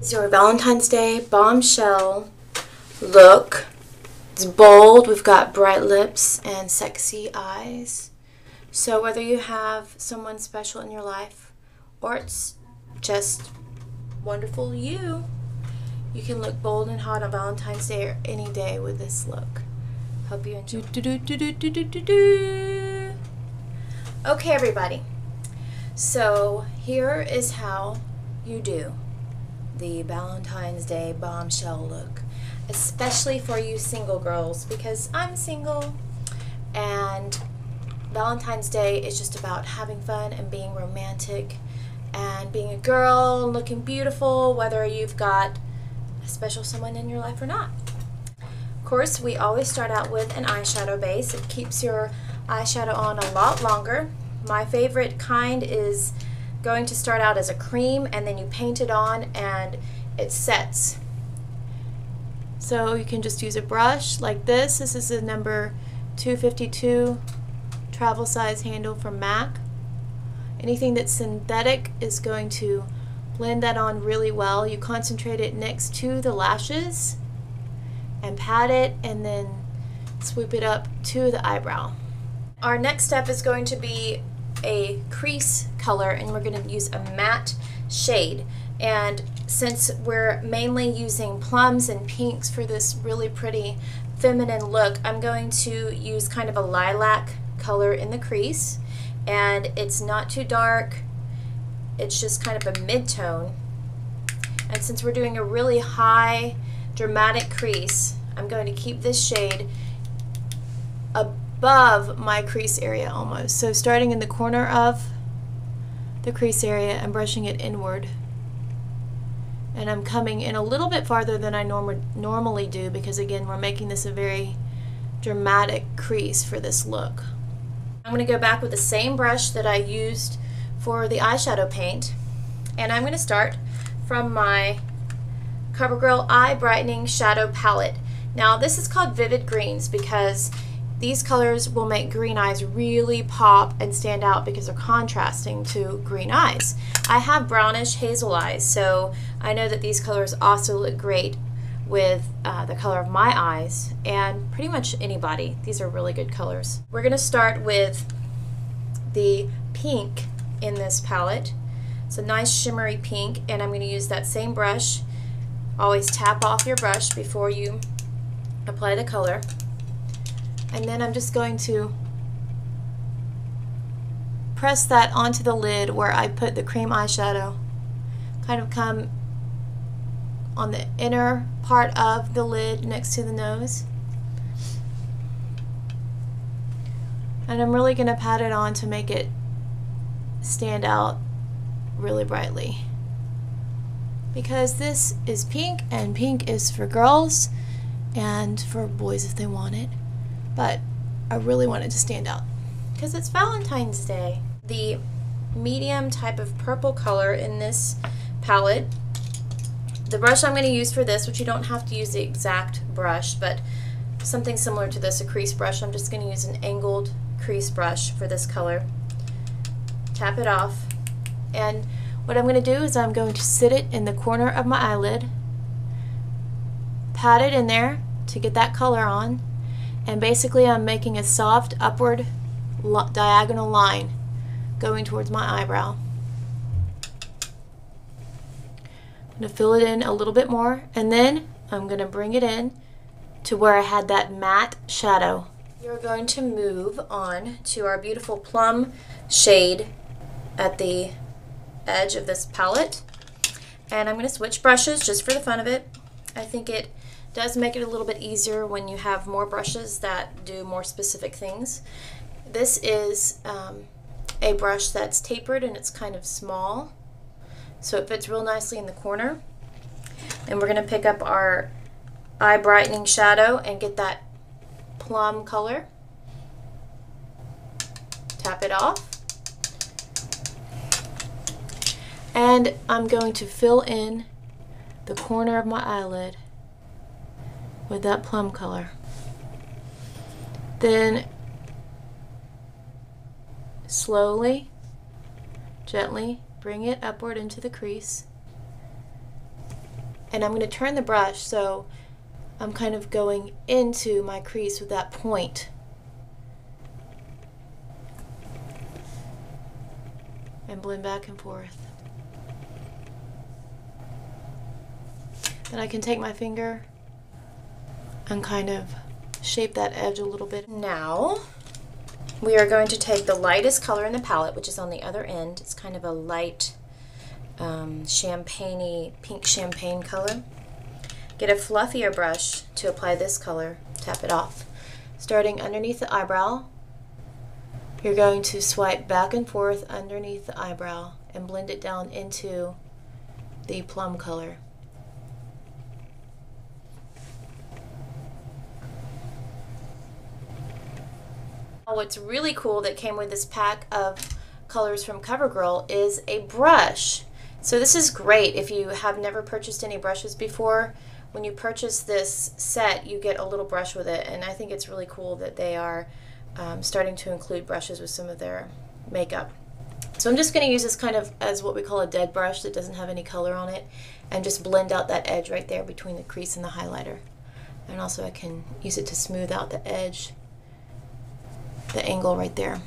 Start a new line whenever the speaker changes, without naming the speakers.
Is your Valentine's Day bombshell look. It's bold, we've got bright lips and sexy eyes. So whether you have someone special in your life or it's just wonderful you can look bold and hot on Valentine's Day or any day with this look. Hope you enjoy. Okay, everybody. So here is how you do the Valentine's Day bombshell look, especially for you single girls, because I'm single and Valentine's Day is just about having fun and being romantic and being a girl and looking beautiful, whether you've got a special someone in your life or not. Of course, we always start out with an eyeshadow base. It keeps your eyeshadow on a lot longer. My favorite kind is going to start out as a cream and then you paint it on and it sets. So you can just use a brush like this. This is a number 252 travel size handle from MAC. Anything that's synthetic is going to blend that on really well. You concentrate it next to the lashes and pat it and then swoop it up to the eyebrow. Our next step is going to be a crease color, and we're going to use a matte shade. And since we're mainly using plums and pinks for this really pretty feminine look, I'm going to use kind of a lilac color in the crease, and it's not too dark, it's just kind of a mid-tone. And since we're doing a really high dramatic crease, I'm going to keep this shade above my crease area almost. So starting in the corner of the crease area and brushing it inward. And I'm coming in a little bit farther than I normally do, because again, we're making this a very dramatic crease for this look. I'm going to go back with the same brush that I used for the eyeshadow paint, and I'm going to start from my CoverGirl Eye Brightening Shadow Palette. Now this is called Vivid Greens because these colors will make green eyes really pop and stand out because they're contrasting to green eyes. I have brownish hazel eyes, so I know that these colors also look great with the color of my eyes, and pretty much anybody. These are really good colors. We're going to start with the pink in this palette. It's a nice shimmery pink, and I'm going to use that same brush. Always tap off your brush before you apply the color. And then I'm just going to press that onto the lid where I put the cream eyeshadow. Kind of come on the inner part of the lid next to the nose. And I'm really going to pat it on to make it stand out really brightly. Because this is pink, and pink is for girls and for boys if they want it. But I really want it to stand out because it's Valentine's Day. The medium type of purple color in this palette, the brush I'm going to use for this, which you don't have to use the exact brush, but something similar to this, a crease brush. I'm just going to use an angled crease brush for this color. Tap it off, and what I'm going to do is I'm going to sit it in the corner of my eyelid, pat it in there to get that color on. And basically I'm making a soft upward diagonal line going towards my eyebrow. I'm going to fill it in a little bit more, and then I'm going to bring it in to where I had that matte shadow. You're going to move on to our beautiful plum shade at the edge of this palette. And I'm going to switch brushes just for the fun of it. I think it does make it a little bit easier when you have more brushes that do more specific things. This is a brush that's tapered and it's kind of small, so it fits real nicely in the corner. And we're going to pick up our eye brightening shadow and get that plum color. Tap it off. And I'm going to fill in the corner of my eyelid with that plum color. Then slowly, gently bring it upward into the crease And I'm going to turn the brush so I'm kind of going into my crease with that point. And blend back and forth. Then I can take my finger and kind of shape that edge a little bit. Now we are going to take the lightest color in the palette, which is on the other end. It's kind of a light champagne-y, pink champagne color. Get a fluffier brush to apply this color, tap it off. Starting underneath the eyebrow, you're going to swipe back and forth underneath the eyebrow and blend it down into the plum color. What's really cool that came with this pack of colors from CoverGirl is a brush. So this is great if you have never purchased any brushes before. When you purchase this set, you get a little brush with it, and I think it's really cool that they are starting to include brushes with some of their makeup. So I'm just going to use this kind of as what we call a dead brush that doesn't have any color on it, and just blend out that edge right there between the crease and the highlighter. And also I can use it to smooth out the edge, the angle right there.